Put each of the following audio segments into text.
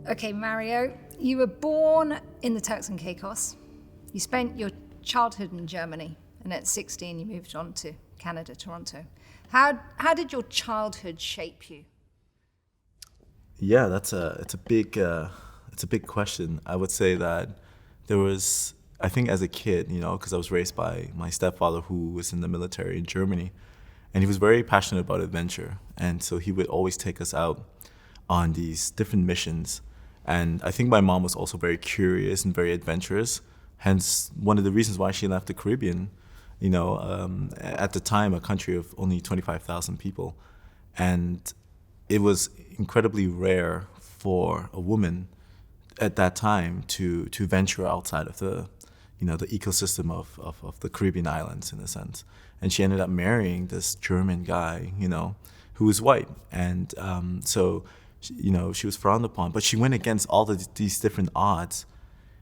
Okay, Mario, you were born in the Turks and Caicos. You spent your childhood in Germany, and at 16 you moved on to Canada, Toronto. How did your childhood shape you? Yeah, it's a big question. I would say that there was, I think as a kid, because I was raised by my stepfather who was in the military in Germany, and he was very passionate about adventure, and so he would always take us out on these different missions. And I think my mom was also very curious and very adventurous. Hence, one of the reasons why she left the Caribbean, at the time, a country of only 25,000 people. And it was incredibly rare for a woman at that time to venture outside of the ecosystem of the Caribbean islands, in a sense. And she ended up marrying this German guy, who was white. And she was frowned upon, but she went against all these different odds.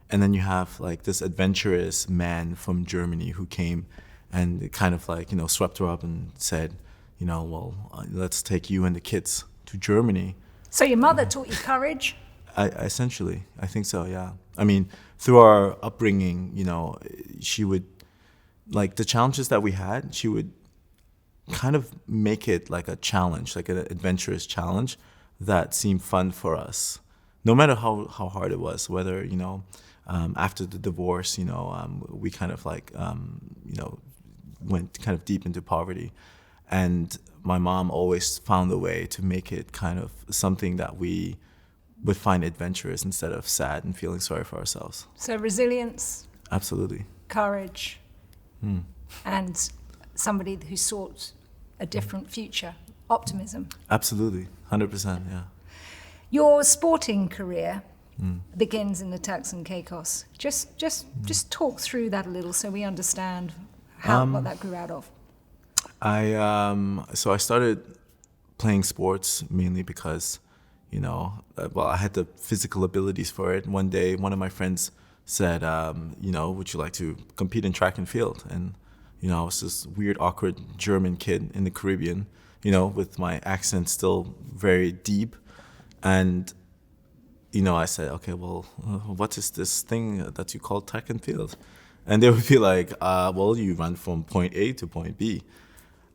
And then you have like this adventurous man from Germany who came and kind of swept her up and said, let's take you and the kids to Germany. So your mother taught you courage? Essentially, I think so, yeah. I mean, through our upbringing, she would, like the challenges that we had, she would kind of make it like a challenge, like an adventurous challenge that seemed fun for us, no matter how hard it was, whether, after the divorce, we kind of went kind of deep into poverty. And my mom always found a way to make it kind of something that we would find adventurous instead of sad and feeling sorry for ourselves. So resilience. Absolutely. Courage. And somebody who sought a different future. Optimism. Absolutely. 100%, yeah. Your sporting career begins in the Turks and Caicos. Just talk through that a little so we understand what that grew out of. So I started playing sports mainly because, I had the physical abilities for it. One day, one of my friends said, would you like to compete in track and field? And, I was this weird, awkward German kid in the Caribbean, with my accent still very deep. And, I said, okay, well, what is this thing that you call track and field? And they would be like, you run from point A to point B.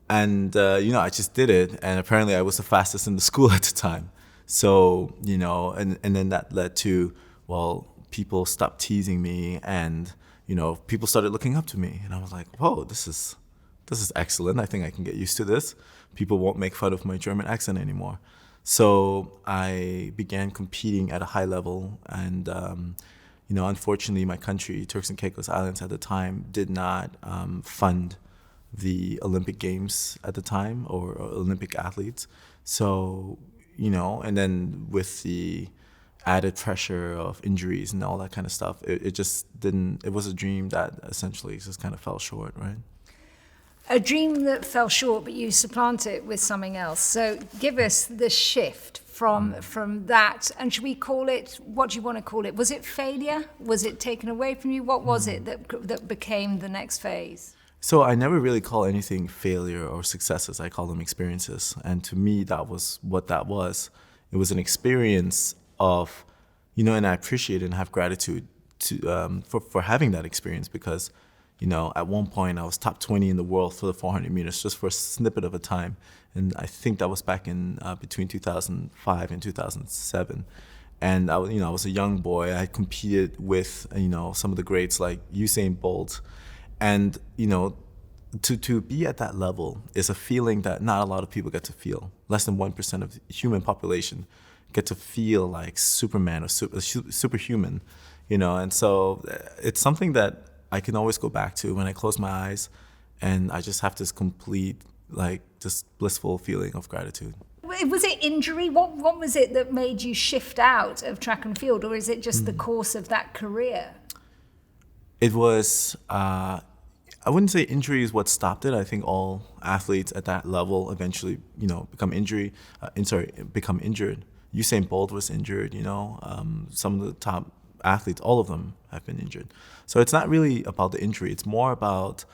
And, I just did it. And apparently I was the fastest in the school at the time. So, and then that led to, people stopped teasing me and, people started looking up to me. And I was like, whoa, this is excellent. I think I can get used to this. People won't make fun of my German accent anymore. So I began competing at a high level. And, unfortunately, my country, Turks and Caicos Islands at the time, did not fund the Olympic Games at the time or Olympic athletes. So, and then with the added pressure of injuries and all that kind of stuff, it just didn't, it was a dream that essentially just kind of fell short, right? A dream that fell short, but you supplant it with something else. So give us the shift from that, and should we call it, what do you want to call it? Was it failure? Was it taken away from you? What was it that became the next phase? So I never really call anything failure or successes. I call them experiences. And to me, that was what that was. It was an experience of, and I appreciate it and have gratitude for having that experience because, at one point I was top 20 in the world for the 400 meters just for a snippet of a time. And I think that was back in between 2005 and 2007. And I was a young boy. I competed with, some of the greats like Usain Bolt. And, to be at that level is a feeling that not a lot of people get to feel. Less than 1% of the human population get to feel like Superman or superhuman, And so it's something that I can always go back to when I close my eyes and I just have this complete, this blissful feeling of gratitude. Was it injury? What was it that made you shift out of track and field, or is it just the course of that career? It was, I wouldn't say injury is what stopped it. I think all athletes at that level eventually, become injured. Usain Bolt was injured, some of the top athletes, all of them have been injured. So it's not really about the injury. It's more about,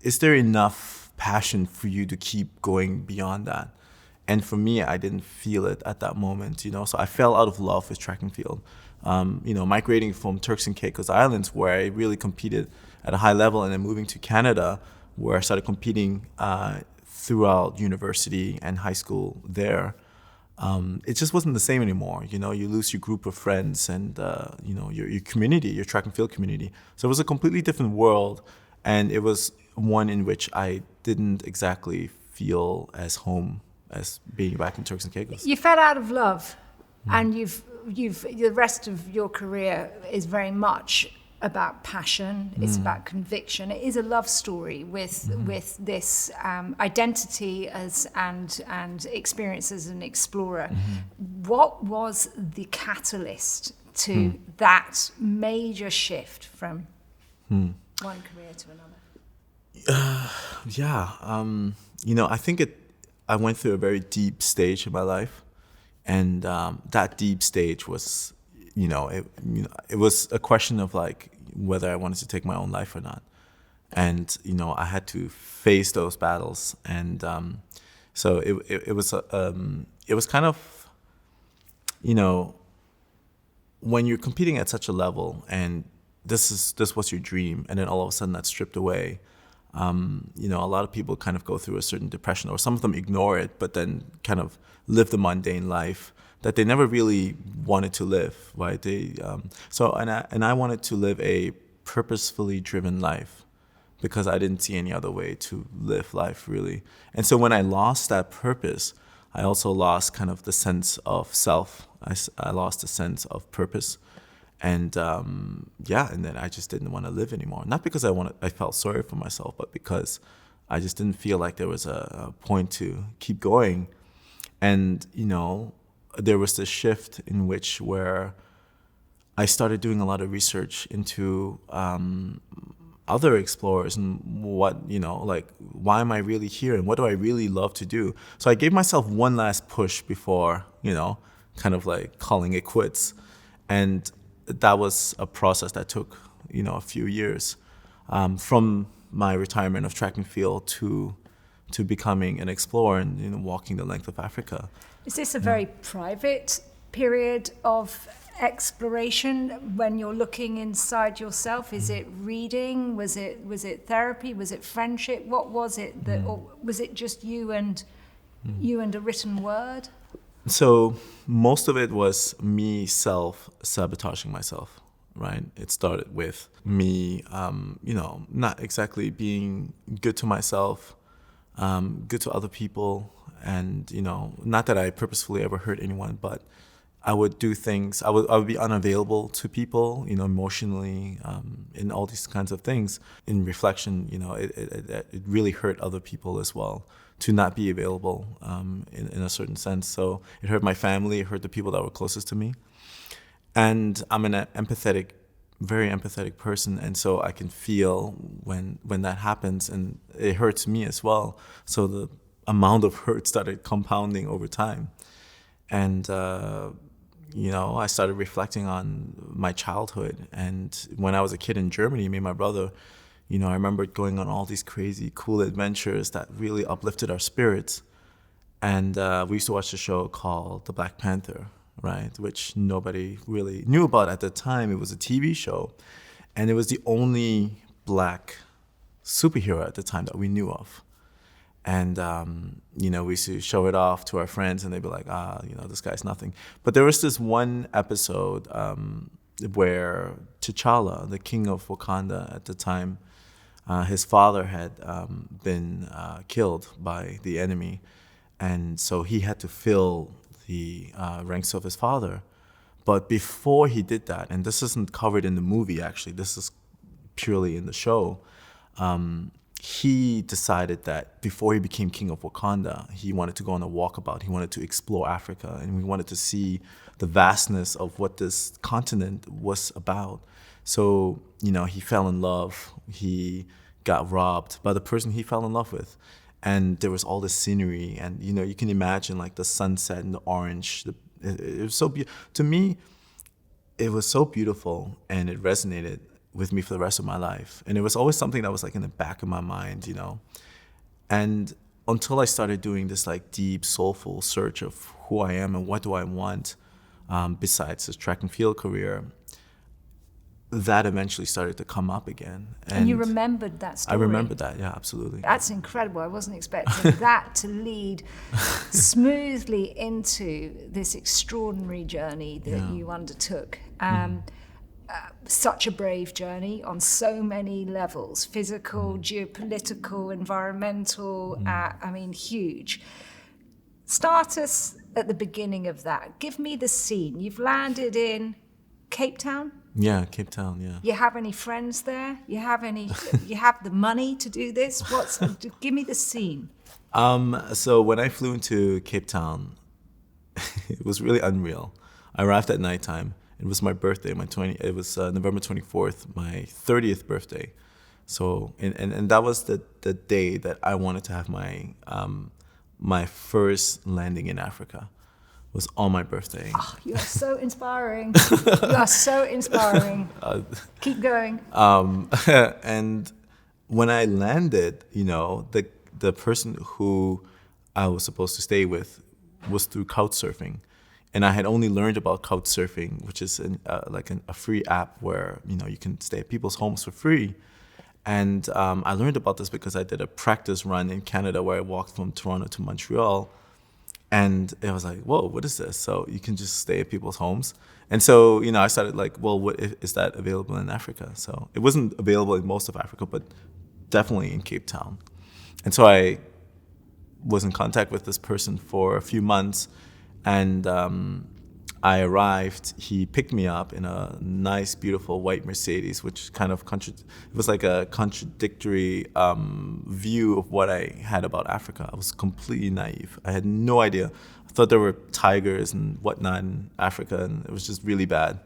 is there enough passion for you to keep going beyond that? And for me, I didn't feel it at that moment, So I fell out of love with track and field. Migrating from Turks and Caicos Islands, where I really competed at a high level, and then moving to Canada, where I started competing throughout university and high school there. It just wasn't the same anymore. You lose your group of friends and, your community, your track and field community. So it was a completely different world, and it was one in which I didn't exactly feel as home as being back in Turks and Caicos. You fell out of love, and you've the rest of your career is very much about passion. It's about conviction. It is a love story with this identity and experience as an explorer. What was the catalyst to that major shift from one career to another? I think I went through a very deep stage in my life, and that deep stage was, it was a question of like whether I wanted to take my own life or not, and I had to face those battles, and so it was kind of, when you're competing at such a level, and this was your dream, and then all of a sudden that's stripped away. A lot of people kind of go through a certain depression, or some of them ignore it, but then kind of live the mundane life that they never really wanted to live, right? I wanted to live a purposefully driven life, because I didn't see any other way to live life, really. And so when I lost that purpose, I also lost kind of the sense of self. I lost the sense of purpose. And and then I just didn't want to live anymore. Not because I felt sorry for myself, but because I just didn't feel like there was a point to keep going. And there was this shift in where I started doing a lot of research into other explorers and what, why am I really here and what do I really love to do? So I gave myself one last push before, kind of like calling it quits. And that was a process that took, a few years, from my retirement of track and field to becoming an explorer and walking the length of Africa. Is this a very private period of exploration when you're looking inside yourself? Is it reading? Was it therapy? Was it friendship? What was it or was it just you and a written word? So most of it was me self-sabotaging myself, right? It started with me, not exactly being good to myself, good to other people. And, not that I purposefully ever hurt anyone, but I would do things, I would be unavailable to people, emotionally, in all these kinds of things. In reflection, it really hurt other people as well, to not be available in a certain sense. So it hurt my family, it hurt the people that were closest to me. And I'm an very empathetic person, and so I can feel when that happens, and it hurts me as well. So the amount of hurt started compounding over time. And, I started reflecting on my childhood. And when I was a kid in Germany, me and my brother, I remember going on all these crazy, cool adventures that really uplifted our spirits. And we used to watch a show called The Black Panther, right? Which nobody really knew about at the time. It was a TV show. And it was the only black superhero at the time that we knew of. And, we used to show it off to our friends, and they'd be like, this guy's nothing. But there was this one episode where T'Challa, the king of Wakanda at the time, his father had been killed by the enemy. And so he had to fill the ranks of his father. But before he did that, and this isn't covered in the movie, actually, this is purely in the show, he decided that before he became king of Wakanda, he wanted to go on a walkabout. He wanted to explore Africa, and he wanted to see the vastness of what this continent was about. So, he fell in love. He got robbed by the person he fell in love with. And there was all this scenery, and, you can imagine like the sunset and the orange. It was so beautiful. To me, it was so beautiful, and it resonated with me for the rest of my life. And it was always something that was like in the back of my mind, And until I started doing this like deep, soulful search of who I am and what do I want, besides this track and field career, that eventually started to come up again. And you remembered that I story? remembered that, yeah, absolutely. That's incredible. I wasn't expecting that to lead smoothly into this extraordinary journey that you undertook. Such a brave journey on so many levels, physical, geopolitical, environmental, huge. Start us at the beginning of that. Give me the scene. You've landed in Cape Town? Yeah, Cape Town, yeah. You have any friends there? You have the money to do this? Give me the scene. So when I flew into Cape Town, it was really unreal. I arrived at nighttime. It was my birthday, it was November 24th, my 30th birthday. So, and that was the day that I wanted to have my first landing in Africa. Was on my birthday. Oh, you are so inspiring. You are so inspiring. Keep going. And when I landed, the person who I was supposed to stay with was through couchsurfing. And I had only learned about couchsurfing, which is a free app where, you can stay at people's homes for free. And I learned about this because I did a practice run in Canada where I walked from Toronto to Montreal. And I was like, whoa, what is this? So you can just stay at people's homes. And so, I started like, well, what is that available in Africa? So it wasn't available in most of Africa, but definitely in Cape Town. And so I was in contact with this person for a few months. And I arrived, he picked me up in a nice, beautiful white Mercedes, which kind of it was like a contradictory view of what I had about Africa. I was completely naive. I had no idea. I thought there were tigers and whatnot in Africa, and it was just really bad.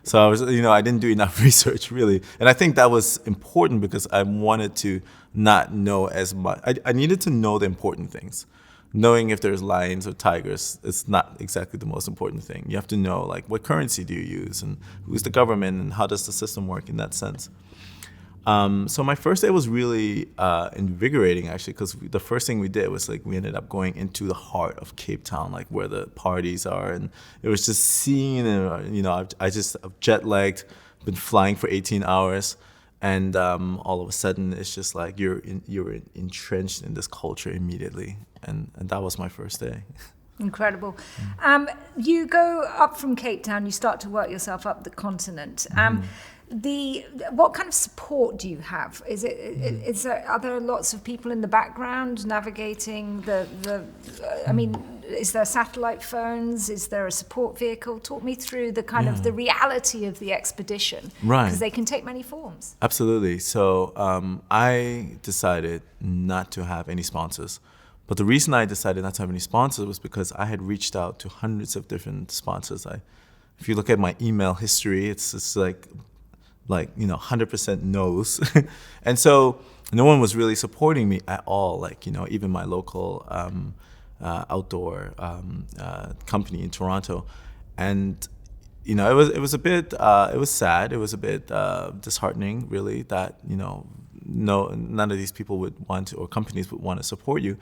So I was, I didn't do enough research, really. And I think that was important because I wanted to not know as much. I needed to know the important things. Knowing if there's lions or tigers is not exactly the most important thing. You have to know, like, what currency do you use and who's the government and how does the system work in that sense. So my first day was really invigorating, actually, because the first thing we did was, like, we ended up going into the heart of Cape Town, like, where the parties are. And it was just seeing, I just jet-lagged, been flying for 18 hours. And all of a sudden, it's just like you're entrenched in this culture immediately, and that was my first day. Incredible. You go up from Cape Town. You start to work yourself up the continent. What kind of support do you have? Are there lots of people in the background navigating is there satellite phones? Is there a support vehicle? Talk me through the kind of the reality of the expedition. Right. Because they can take many forms. Absolutely. So I decided not to have any sponsors. But the reason I decided not to have any sponsors was because I had reached out to hundreds of different sponsors. If you look at my email history, it's just like 100% no's. And so no one was really supporting me at all. Like, even my local outdoor company in Toronto. And, it was a bit, it was sad. It was a bit disheartening, really, that, none of these people would want to, or companies would want to support you.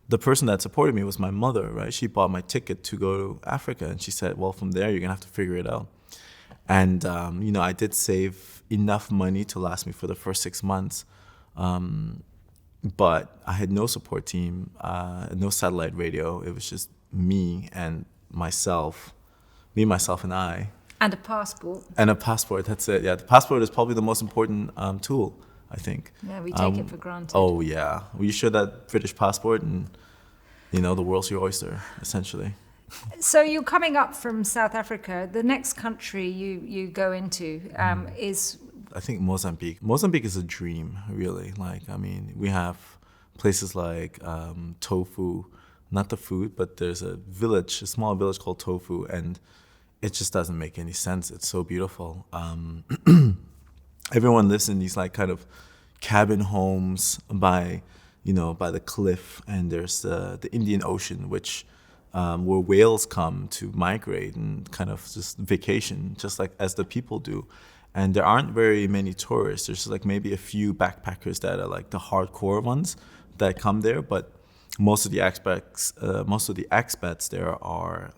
The person that supported me was my mother, right? She bought my ticket to go to Africa. And she said, well, from there, you're going to have to figure it out. And, I did save enough money to last me for the first 6 months. But I had no support team, no satellite radio. It was just me and myself, and I. And a passport. And a passport, that's it. Yeah, the passport is probably the most important tool, I think. Yeah, we take it for granted. Oh, yeah. Well, you show that British passport and, the world's your oyster, essentially. So you're coming up from South Africa. The next country you go into is... I think Mozambique. Mozambique is a dream, really. We have places like Tofu, not the food, but there's a small village called Tofu, and it just doesn't make any sense. It's so beautiful. Everyone lives in these kind of cabin homes by the cliff, and there's the Indian Ocean, which where whales come to migrate and kind of just vacation, just like as the people do. And there aren't very many tourists. There's maybe a few backpackers that are like the hardcore ones that come there. But most of the expats there are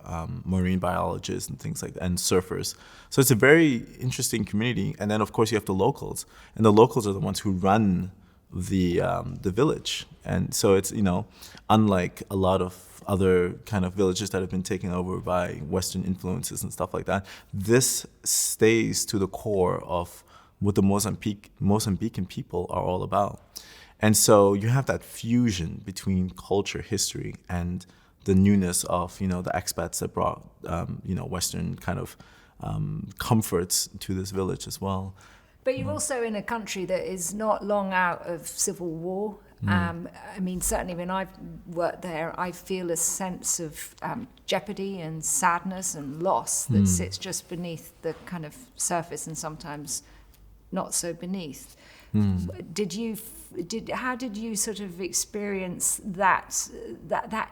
marine biologists and things like that, and surfers. So it's a very interesting community. And then of course you have the locals, and the locals are the ones who run the village. And so it's, you know, unlike a lot of other kind of villages that have been taken over by Western influences and stuff like that, this stays to the core of what the Mozambican people are all about. And so you have that fusion between culture, history, and the newness of, you know, the expats that brought, you know, Western kind of comforts to this village as well. But you're also in a country that is not long out of civil war. I mean, certainly when I've worked there, I feel a sense of jeopardy and sadness and loss that sits just beneath the kind of surface, and sometimes not so beneath. How did you sort of experience that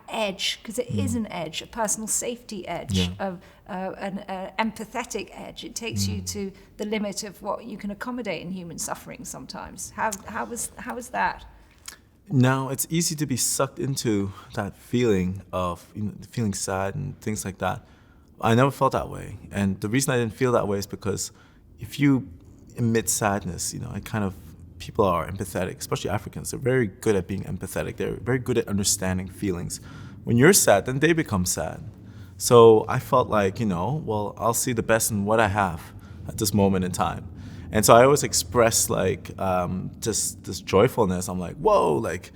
edge? Because it is an edge, a personal safety edge, of an empathetic edge. It takes you to the limit of what you can accommodate in human suffering sometimes. How was that? Now, it's easy to be sucked into that feeling of, you know, feeling sad and things like that. I never felt that way. And the reason I didn't feel that way is because if you emit sadness, you know, it kind of, people are empathetic, especially Africans. They're very good at being empathetic. They're very good at understanding feelings. When you're sad, then they become sad. So I felt like, you know, well, I'll see the best in what I have at this moment in time. And so I always express like just this joyfulness. I'm like, whoa, like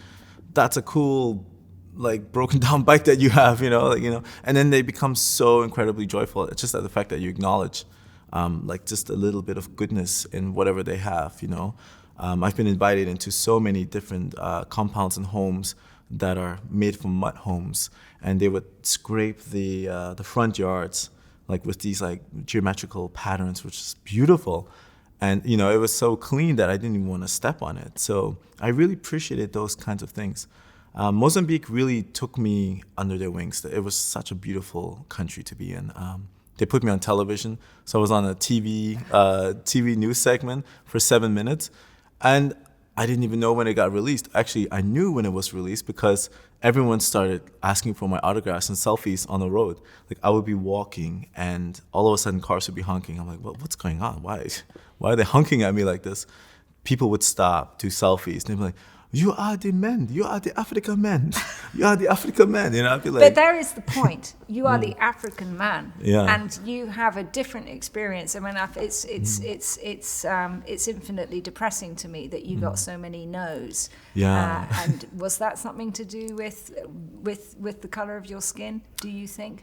that's a cool, like broken down bike that you have, you know, like, you know. And then they become so incredibly joyful. It's just the fact that you acknowledge like just a little bit of goodness in whatever they have, you know. I've been invited into so many different compounds and homes that are made from mud homes, and they would scrape the front yards like with these like geometrical patterns, which is beautiful. And you know, it was so clean that I didn't even want to step on it. So I really appreciated those kinds of things. Mozambique really took me under their wings. It was such a beautiful country to be in. They put me on television, so I was on a TV news segment for 7 minutes, and I didn't even know when it got released. Actually, I knew when it was released because everyone started asking for my autographs and selfies on the road. Like I would be walking, and all of a sudden cars would be honking. I'm like, well, what's going on? Why are they honking at me like this? People would stop, do selfies, and they'd be like, you are the men. You are the African men. You are the African man. You know, I'd be like. But there is the point. You are the African man, Yeah. and you have a different experience. I mean, it's infinitely depressing to me that you got so many no's. Yeah. And was that something to do with the color of your skin? Do you think?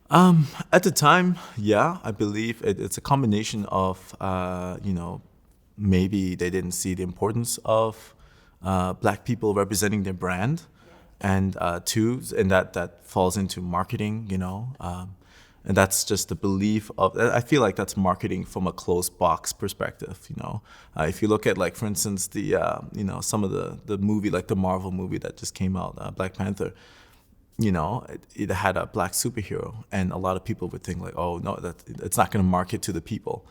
At the time, yeah, I believe it's a combination of, you know, maybe they didn't see the importance of Black people representing their brand, and two, and that falls into marketing, you know, and that's just the belief of. I feel like that's marketing from a closed box perspective, you know. If you look at, like, for instance, the you know, some of the movie, like the Marvel movie that just came out, Black Panther. You know, it had a Black superhero, and a lot of people would think like, oh no, that it's not going to market to the people.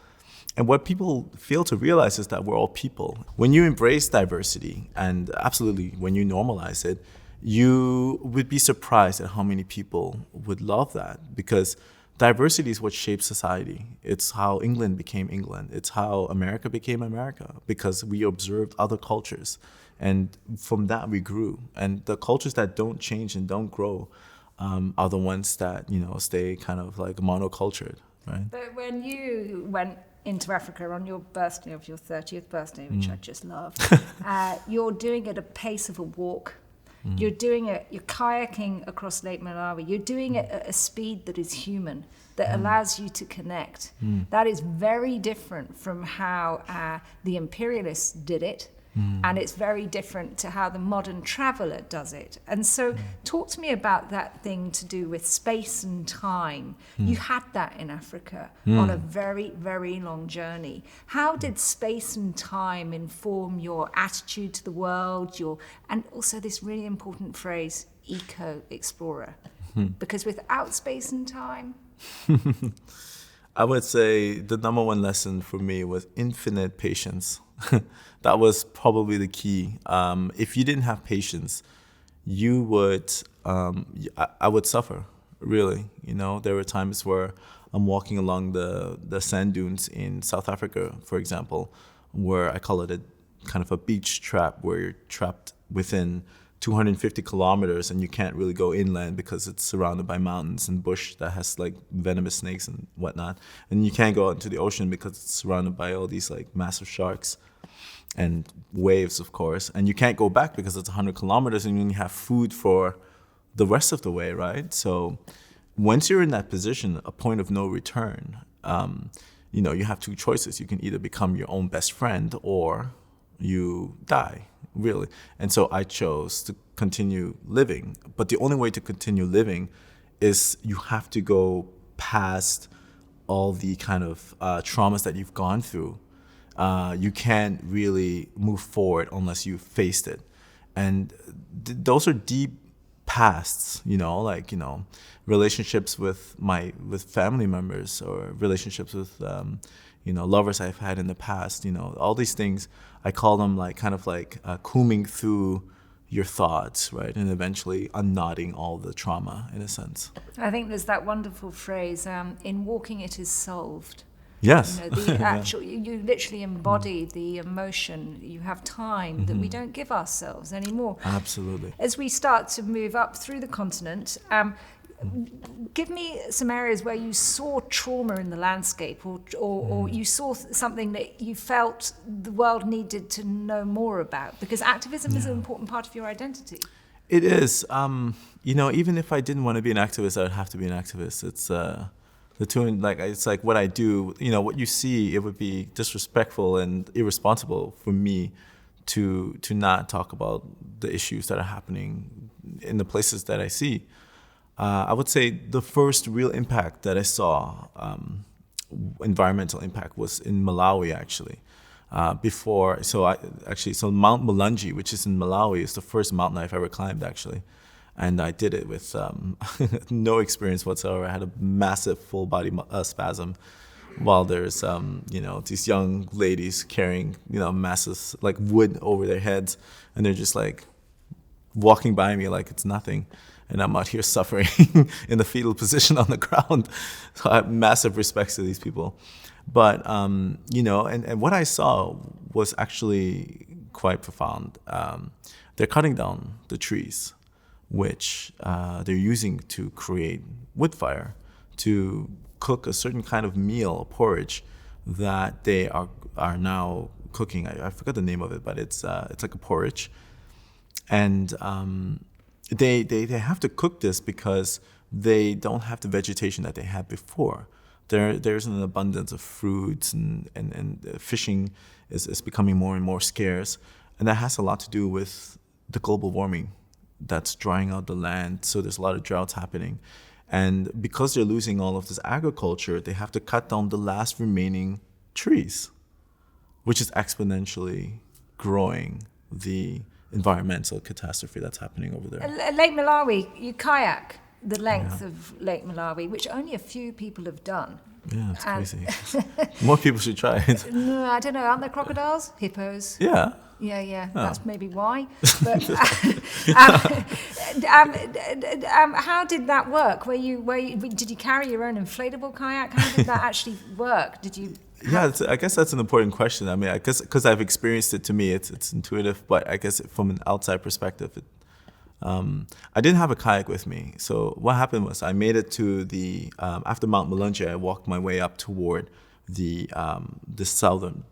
And what people fail to realize is that we're all people. When you embrace diversity, and absolutely when you normalize it, you would be surprised at how many people would love that, because diversity is what shapes society. It's how England became England. It's how America became America, because we observed other cultures. And from that we grew. And the cultures that don't change and don't grow are the ones that, you know, stay kind of like monocultured, right? But when you went into Africa on your birthday, of your 30th birthday, which I just love, you're doing it at a pace of a walk. You're kayaking across Lake Malawi. You're doing it at a speed that is human, that allows you to connect. That is very different from how the imperialists did it. And it's very different to how the modern traveller does it. And so talk to me about that thing to do with space and time. You had that in Africa on a very, very long journey. How did space and time inform your attitude to the world, and also this really important phrase, eco-explorer? Because without space and time... I would say the number one lesson for me was infinite patience. That was probably the key. If you didn't have patience, you would, I would suffer, really. There were times where I'm walking along the sand dunes in South Africa, for example, where I call it a kind of a beach trap, where you're trapped within 250 kilometers and you can't really go inland because it's surrounded by mountains and bush that has like venomous snakes and whatnot. And you can't go out into the ocean because it's surrounded by all these like massive sharks and waves, of course. And you can't go back because it's 100 kilometers and you have food for the rest of the way, right? So once you're in that position, a point of no return, you have two choices. You can either become your own best friend or you die, really. And so I chose to continue living. But the only way to continue living is you have to go past all the kind of traumas that you've gone through. You can't really move forward unless you've faced it. And those are deep pasts, relationships with family members, or relationships with lovers I've had in the past. All these things, I call them like kind of like combing through your thoughts, right, and eventually unknotting all the trauma, in a sense. I think there's that wonderful phrase, in walking it is solved. Yes. The actual, you literally embody the emotion. You have time that we don't give ourselves anymore. Absolutely. As we start to move up through the continent, give me some areas where you saw trauma in the landscape, or you saw something that you felt the world needed to know more about, because activism is an important part of your identity. It is. Even if I didn't want to be an activist, I would have to be an activist. It's it's like what I do. What you see, it would be disrespectful and irresponsible for me to not talk about the issues that are happening in the places that I see. I would say the first real impact that I saw, environmental impact, was in Malawi, actually. So Mount Mulunji, which is in Malawi, is the first mountain I've ever climbed, actually. And I did it with no experience whatsoever. I had a massive full body spasm, while there's these young ladies carrying massive like wood over their heads, and they're just like walking by me like it's nothing, and I'm out here suffering in the fetal position on the ground. So I have massive respect to these people. But and what I saw was actually quite profound. They're cutting down the trees, which they're using to create wood fire, to cook a certain kind of meal, a porridge, that they are now cooking. I forgot the name of it, but it's like a porridge, and they have to cook this because they don't have the vegetation that they had before. There's an abundance of fruits, and fishing is becoming more and more scarce, and that has a lot to do with the global warming that's drying out the land. So there's a lot of droughts happening. And because they're losing all of this agriculture, they have to cut down the last remaining trees, which is exponentially growing the environmental catastrophe that's happening over there. Lake Malawi, you kayak the length of Lake Malawi, which only a few people have done. Yeah, it's crazy. More people should try it. No, I don't know. Aren't there crocodiles? Hippos? Yeah. Yeah. Oh. That's maybe why. But how did that work? Did you carry your own inflatable kayak? How did that actually work? Did you? Yeah, I guess that's an important question. I mean, I guess because I've experienced it, to me, it's intuitive. But I guess from an outside perspective, I didn't have a kayak with me. So what happened was I made it to after Mount Mulunji, I walked my way up toward the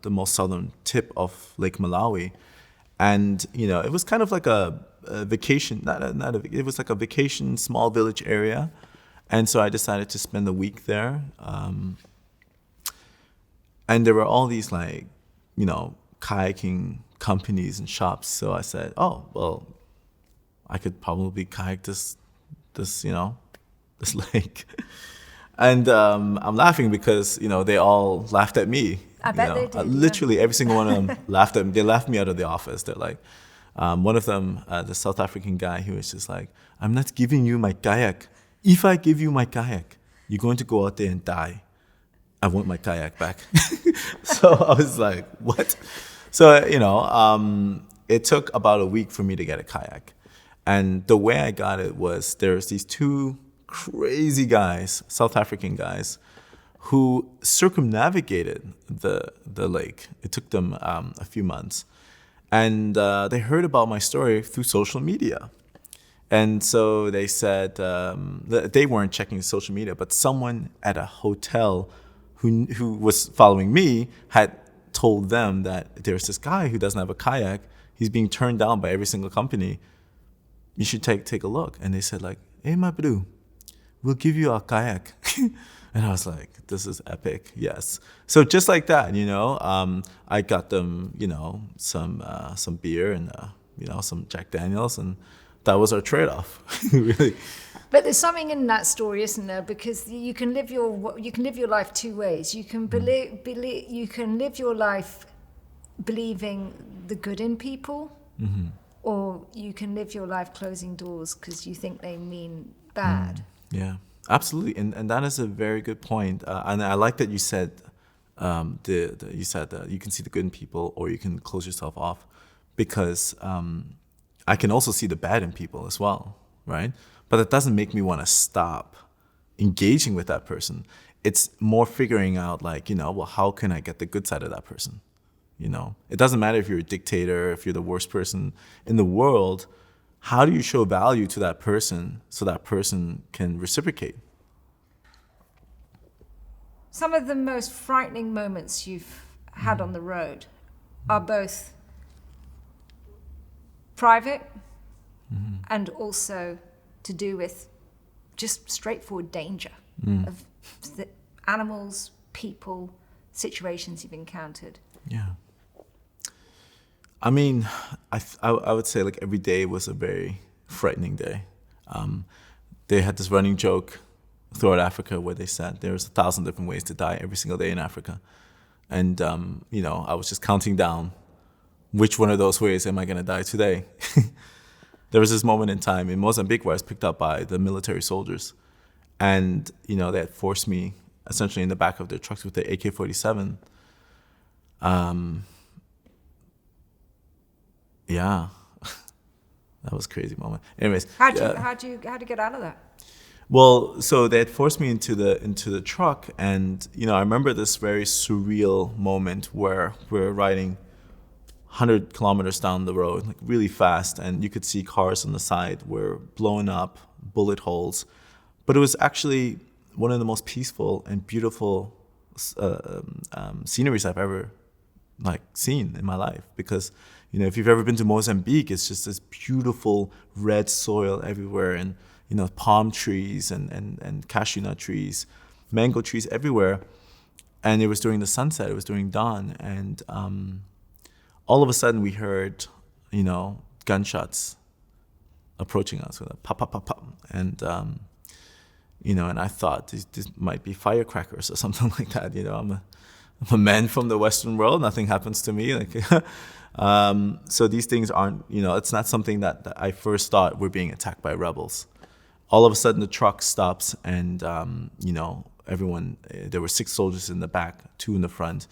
most southern tip of Lake Malawi, and it was kind of like a vacation. It was like a vacation, small village area, and so I decided to spend a week there. And there were all these kayaking companies and shops. So I said, oh well, I could probably kayak this lake. And I'm laughing because they all laughed at me. I bet they did. Literally every single one of them laughed at me. They laughed me out of the office. They're like, one of them, the South African guy, he was just like, "I'm not giving you my kayak. If I give you my kayak, you're going to go out there and die. I want my kayak back." So I was like, "What?" So it took about a week for me to get a kayak. And the way I got it was there's these two crazy guys, South African guys, who circumnavigated the lake. It took them a few months. And they heard about my story through social media. And so they said that they weren't checking social media, but someone at a hotel who was following me had told them that there's this guy who doesn't have a kayak. He's being turned down by every single company. You should take a look. And they said like, hey, Mabdu, we'll give you a kayak. And I was like, this is epic. Yes. So just like that, I got them, some beer and, some Jack Daniels, and that was our trade-off, really. But there's something in that story, isn't there? Because you can live your life two ways. You can you can live your life believing the good in people, or you can live your life closing doors because you think they mean bad. Yeah, absolutely, and that is a very good point. And I like that you said you said that you can see the good in people, or you can close yourself off, because I can also see the bad in people as well, right? But that doesn't make me want to stop engaging with that person. It's more figuring out well, how can I get the good side of that person? It doesn't matter if you're a dictator, if you're the worst person in the world. How do you show value to that person so that person can reciprocate? Some of the most frightening moments you've had on the road are both private and also to do with just straightforward danger of the animals, people, situations you've encountered. Yeah. I mean, I would say every day was a very frightening day. They had this running joke throughout Africa where they said there's 1,000 different ways to die every single day in Africa. And, I was just counting down which one of those ways am I going to die today? There was this moment in time in Mozambique where I was picked up by the military soldiers. And, they had forced me essentially in the back of their trucks with the AK-47. Yeah, that was a crazy moment. Anyways. How'd you get out of that? Well, so they had forced me into the truck, and I remember this very surreal moment where we're riding 100 kilometers down the road, really fast, and you could see cars on the side were blown up, bullet holes. But it was actually one of the most peaceful and beautiful sceneries I've ever seen in my life, because if you've ever been to Mozambique, it's just this beautiful red soil everywhere, and palm trees and cashew nut trees, mango trees everywhere. And it was during the sunset, it was during dawn, and all of a sudden we heard gunshots approaching us with a pop pop pop pop, and and I thought this might be firecrackers or something like that. I'm a man from the Western world. Nothing happens to me. So these things aren't, it's not something that I first thought we're being attacked by rebels. All of a sudden the truck stops, and, everyone, there were 6 soldiers in the back, 2 in the front.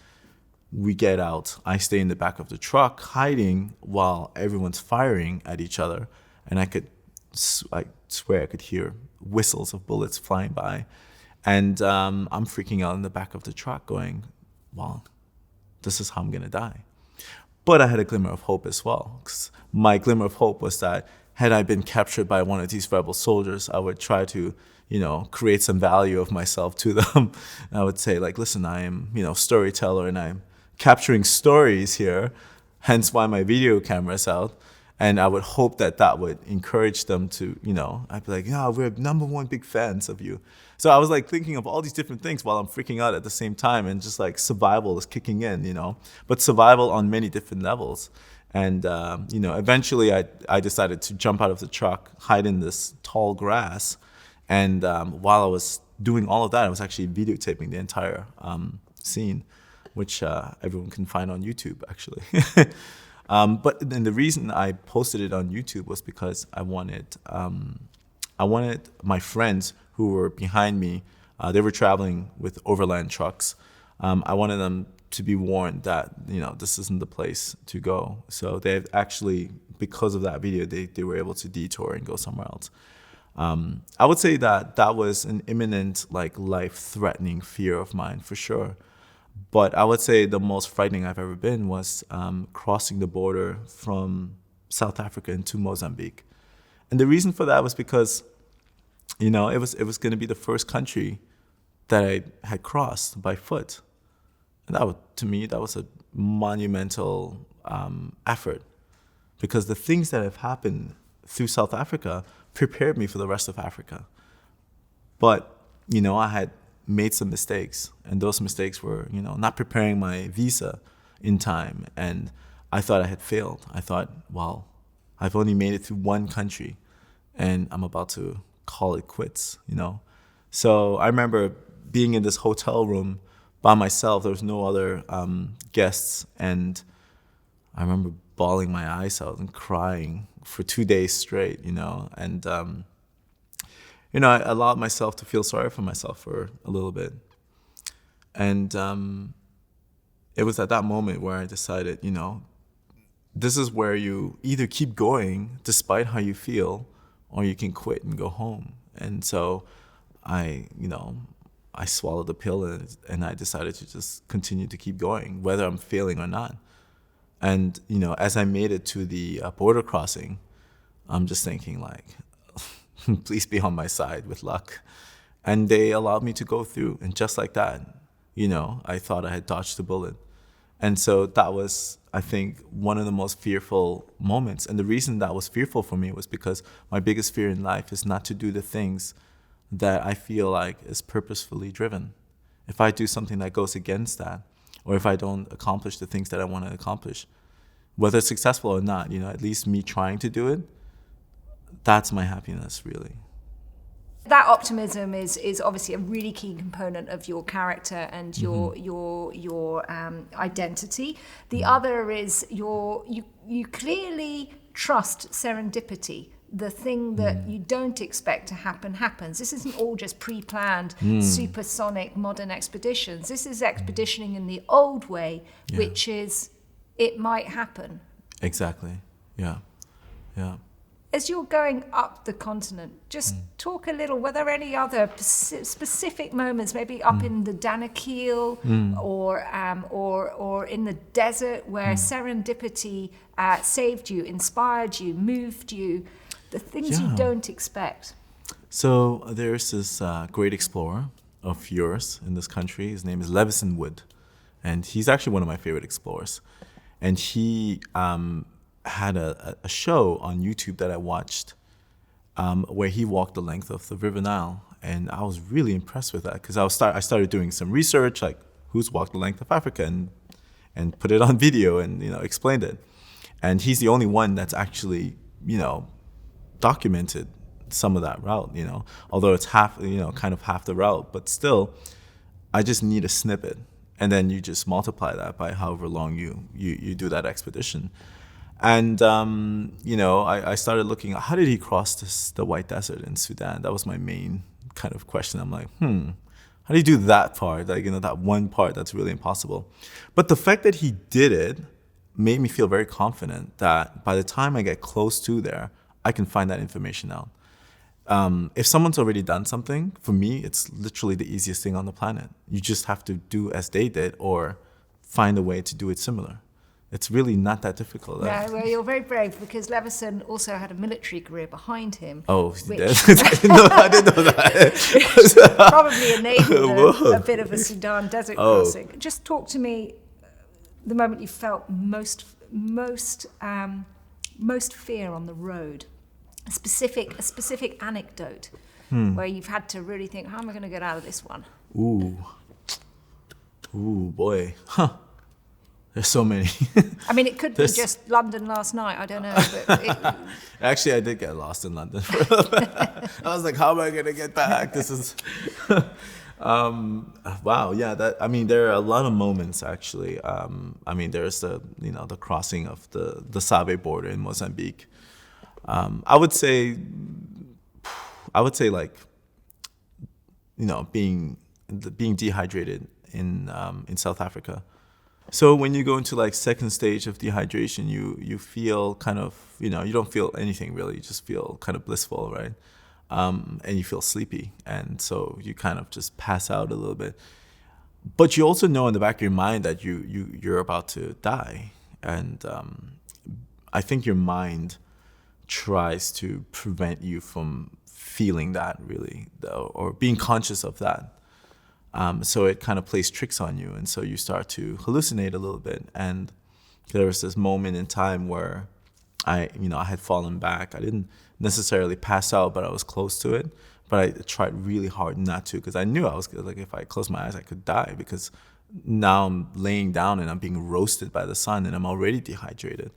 We get out. I stay in the back of the truck hiding while everyone's firing at each other. And I swear I could hear whistles of bullets flying by. And I'm freaking out in the back of the truck going, well, this is how I'm going to die. But I had a glimmer of hope as well. 'Cause my glimmer of hope was that had I been captured by one of these rebel soldiers, I would try to, create some value of myself to them. And I would say, listen, I am, storyteller, and I'm capturing stories here, hence why my video camera's out. And I would hope that would encourage them to, I'd be like, yeah, we're #1 big fans of you. So I was thinking of all these different things while I'm freaking out at the same time, and just survival is kicking in, but survival on many different levels. And, eventually I decided to jump out of the truck, hide in this tall grass. And while I was doing all of that, I was actually videotaping the entire scene, which everyone can find on YouTube, actually. But then the reason I posted it on YouTube was because I wanted my friends who were behind me. They were traveling with overland trucks. I wanted them to be warned that, this isn't the place to go. So they've actually, because of that video, they were able to detour and go somewhere else. I would say that was an imminent, like, life-threatening fear of mine, for sure. But I would say the most frightening I've ever been was crossing the border from South Africa into Mozambique. And the reason for that was because, it was going to be the first country that I had crossed by foot. And to me, that was a monumental effort, because the things that have happened through South Africa prepared me for the rest of Africa. But, I had made some mistakes, and those mistakes were, not preparing my visa in time. And I thought I had failed. I thought, well, I've only made it through one country, and I'm about to call it quits, So I remember being in this hotel room by myself. There was no other guests, and I remember bawling my eyes out and crying for 2 days straight, and I allowed myself to feel sorry for myself for a little bit. And it was at that moment where I decided, this is where you either keep going despite how you feel, or you can quit and go home. And so I swallowed the pill, and I decided to just continue to keep going, whether I'm failing or not. And, as I made it to the border crossing, I'm just thinking, like, please be on my side with luck. And they allowed me to go through. And just like that, I thought I had dodged a bullet. And so that was, I think, one of the most fearful moments. And the reason that was fearful for me was because my biggest fear in life is not to do the things that I feel like is purposefully driven. If I do something that goes against that, or if I don't accomplish the things that I want to accomplish, whether it's successful or not, at least me trying to do it, that's my happiness, really. That optimism is obviously a really key component of your character and your identity. The other is you clearly trust serendipity. The thing that you don't expect to happen happens. This isn't all just pre-planned, supersonic modern expeditions. This is expeditioning in the old way, which is it might happen. Exactly. Yeah. As you're going up the continent, just talk a little, were there any other specific moments, maybe up in the Danakil or in the desert, where serendipity saved you, inspired you, moved you, the things you don't expect? So there's this great explorer of yours in this country. His name is Levison Wood, and he's actually one of my favorite explorers. And he had a show on YouTube that I watched where he walked the length of the River Nile. And I was really impressed with that, because I started doing some research, like who's walked the length of Africa, and put it on video and, explained it. And he's the only one that's actually, documented some of that route, although it's half, kind of half the route, but still, I just need a snippet. And then you just multiply that by however long you do that expedition. And, I started looking at how did he cross the White Desert in Sudan? That was my main kind of question. I'm like, how do you do that part? Like, that one part that's really impossible. But the fact that he did it made me feel very confident that by the time I get close to there, I can find that information out. If someone's already done something, for me, it's literally the easiest thing on the planet. You just have to do as they did or find a way to do it similar. It's really not that difficult. Yeah, well, you're very brave, because Levison also had a military career behind him. Oh, he did? I didn't know that. Probably enabled a bit of a Sudan desert crossing. Just talk to me the moment you felt most fear on the road. A specific anecdote where you've had to really think, how am I going to get out of this one? Ooh, boy. Huh. There's so many. I mean, it could be just London last night. I don't know. But Actually, I did get lost in London for a little bit. I was like, how am I going to get back? This is... wow, yeah. There are a lot of moments, actually. There's the crossing of the Save border in Mozambique. I would say like, being dehydrated in South Africa. So when you go into like second stage of dehydration, you feel kind of, you don't feel anything really. You just feel kind of blissful, right? And you feel sleepy. And so you kind of just pass out a little bit. But you also know in the back of your mind that you're about to die. And I think your mind tries to prevent you from feeling that really, though, or being conscious of that. So it kind of plays tricks on you, and so you start to hallucinate a little bit. And there was this moment in time where I had fallen back. I didn't necessarily pass out, but I was close to it. But I tried really hard not to, because I knew I was like, if I closed my eyes, I could die, because now I'm laying down and I'm being roasted by the sun and I'm already dehydrated.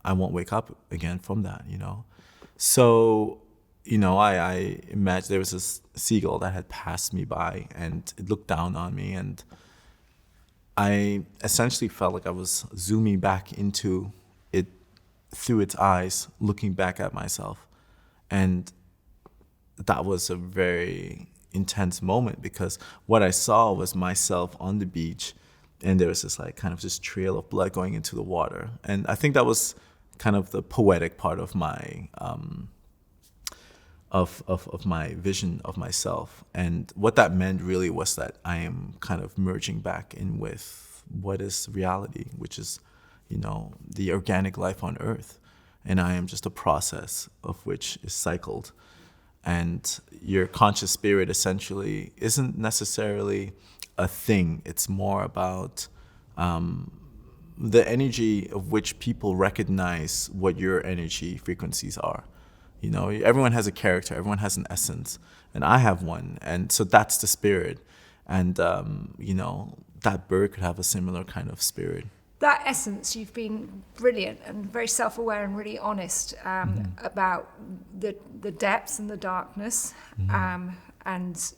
I won't wake up again from that, So, I imagine there was this seagull that had passed me by and it looked down on me, and I essentially felt like I was zooming back into it through its eyes, looking back at myself. And that was a very intense moment, because what I saw was myself on the beach, and there was this like kind of this trail of blood going into the water. And I think that was kind of the poetic part of my of my vision of myself. And what that meant really was that I am kind of merging back in with what is reality, which is, the organic life on Earth. And I am just a process of which is cycled. And your conscious spirit essentially isn't necessarily a thing. It's more about the energy of which people recognize what your energy frequencies are. Everyone has a character, everyone has an essence, and I have one. And so that's the spirit. And, that bird could have a similar kind of spirit. That essence, you've been brilliant and very self-aware and really honest about the depths and the darkness, and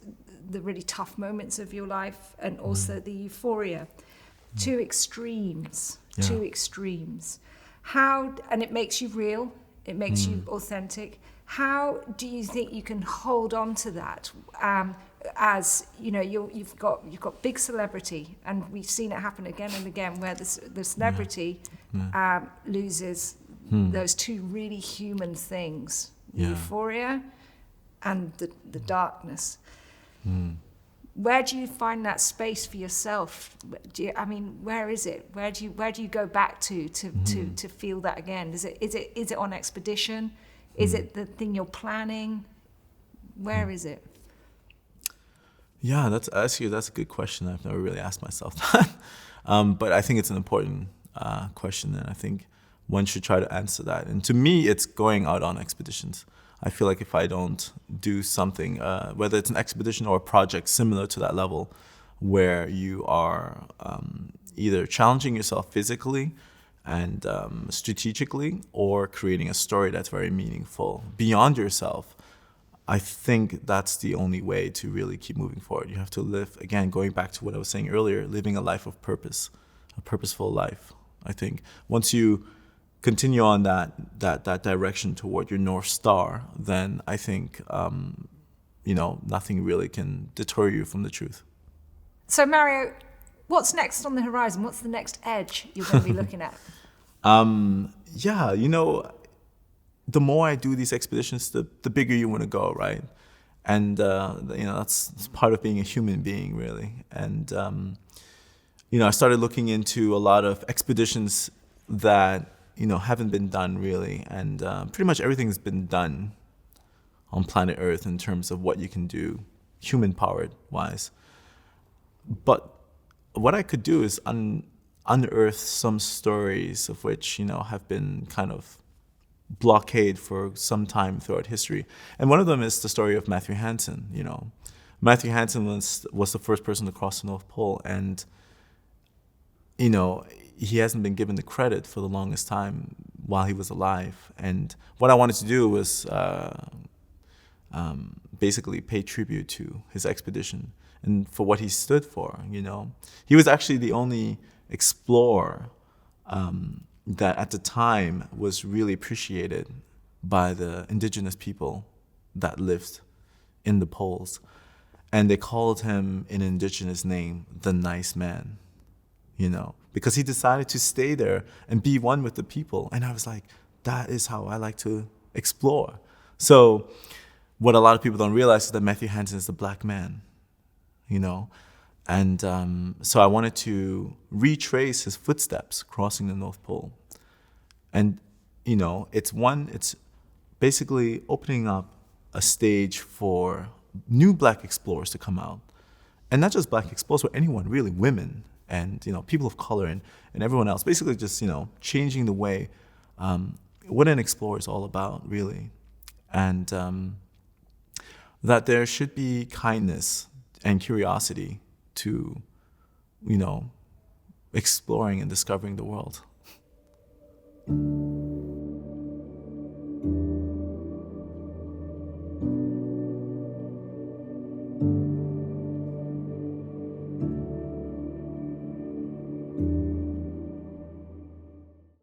the really tough moments of your life, and also the euphoria. Two extremes. And it makes you real, it makes you authentic. How do you think you can hold on to that? As you've got big celebrity, and we've seen it happen again and again, where the celebrity loses those two really human things, euphoria and the darkness. Where do you find that space for yourself? Where is it? Where do you go back to feel that again? Is it on expedition? Is it the thing you're planning? Where is it? Yeah, that's a good question. I've never really asked myself that. But I think it's an important question, and I think one should try to answer that. And to me, it's going out on expeditions. I feel like if I don't do something, whether it's an expedition or a project similar to that level, where you are either challenging yourself physically and strategically, or creating a story that's very meaningful beyond yourself, I think that's the only way to really keep moving forward. You have to live, again, going back to what I was saying earlier, living a life of purpose, a purposeful life. I think once you continue on that direction toward your North Star, then I think, nothing really can deter you from the truth. So Mario, what's next on the horizon? What's the next edge you're going to be looking at? The more I do these expeditions, the bigger you want to go, right? And, that's part of being a human being, really. And, I started looking into a lot of expeditions that, haven't been done, really. And pretty much everything's been done on planet Earth in terms of what you can do, human-powered wise. But what I could do is unearth some stories of which, have been kind of blockade for some time throughout history. And one of them is the story of Matthew Hansen. Matthew Hansen was the first person to cross the North Pole, and he hasn't been given the credit for the longest time while he was alive. And what I wanted to do was basically pay tribute to his expedition and for what he stood for. He was actually the only explorer that at the time was really appreciated by the indigenous people that lived in the poles. And they called him in indigenous name, the nice man, because he decided to stay there and be one with the people. And I was like, that is how I like to explore. So what a lot of people don't realize is that Matthew Hansen is the black man, And so I wanted to retrace his footsteps crossing the North Pole. And, it's basically opening up a stage for new black explorers to come out. And not just black explorers, but anyone really, women and, people of color and everyone else. Basically just, changing the way what an explorer is all about, really. And that there should be kindness and curiosity to, exploring and discovering the world.